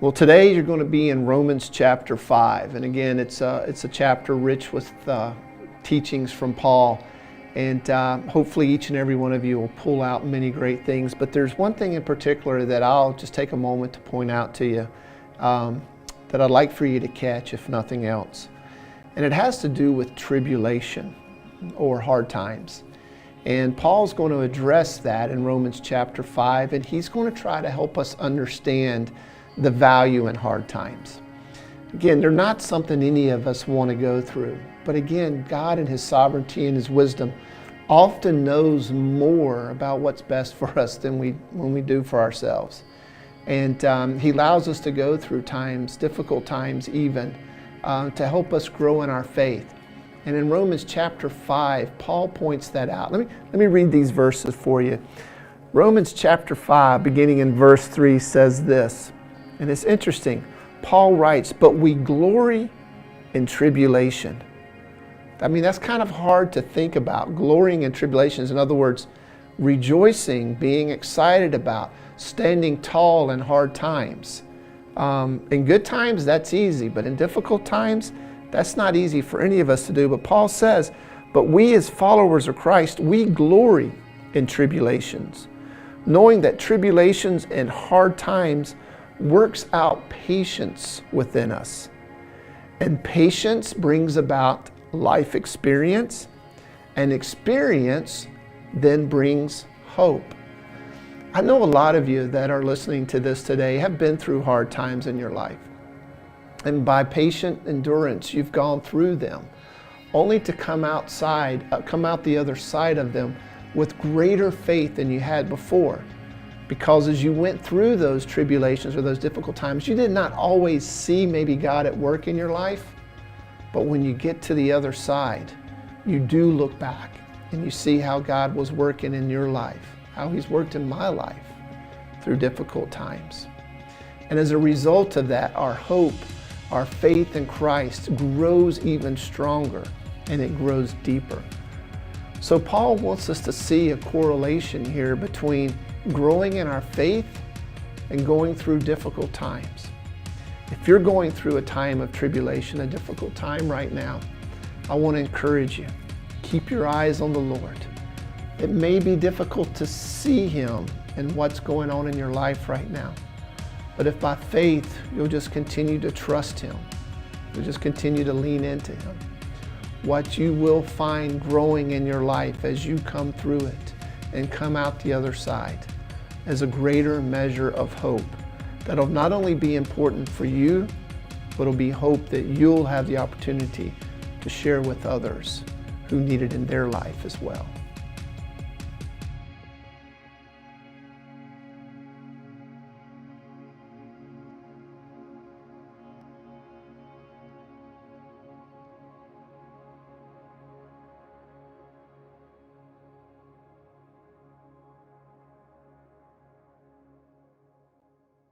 Well, today you're going to be in Romans chapter 5. And again, it's a chapter rich with teachings from Paul. And hopefully each and every one of you will pull out many great things. But there's one thing in particular that I'll just take a moment to point out to you that I'd like for you to catch, if nothing else. And it has to do with tribulation or hard times. And Paul's going to address that in Romans chapter 5. And he's going to try to help us understand the value in hard times. Again, they're not something any of us want to go through. But again, God in His sovereignty and His wisdom often knows more about what's best for us than when we do for ourselves. And He allows us to go through times, difficult times even, to help us grow in our faith. And in Romans chapter 5, Paul points that out. Let me read these verses for you. Romans chapter 5, beginning in verse 3, says this. And it's interesting. Paul writes, "But we glory in tribulation." I mean, that's kind of hard to think about, glorying in tribulations. In other words, rejoicing, being excited about, standing tall in hard times. In good times, that's easy, but in difficult times, that's not easy for any of us to do. But Paul says, "But we as followers of Christ, we glory in tribulations, knowing that tribulations and hard times works out patience within us. And patience brings about life experience, and experience then brings hope." I know a lot of you that are listening to this today have been through hard times in your life. And by patient endurance, you've gone through them, only to come out the other side of them with greater faith than you had before. Because as you went through those tribulations or those difficult times, you did not always see maybe God at work in your life. But when you get to the other side, you do look back and you see how God was working in your life, how He's worked in my life through difficult times. And as a result of that, our hope, our faith in Christ grows even stronger and it grows deeper. So Paul wants us to see a correlation here between growing in our faith and going through difficult times. If you're going through a time of tribulation, a difficult time right now, I want to encourage you. Keep your eyes on the Lord. It may be difficult to see Him and what's going on in your life right now. But if by faith you'll just continue to trust Him, you'll just continue to lean into Him, what you will find growing in your life as you come through it and come out the other side as a greater measure of hope that'll not only be important for you, but it'll be hope that you'll have the opportunity to share with others who need it in their life as well.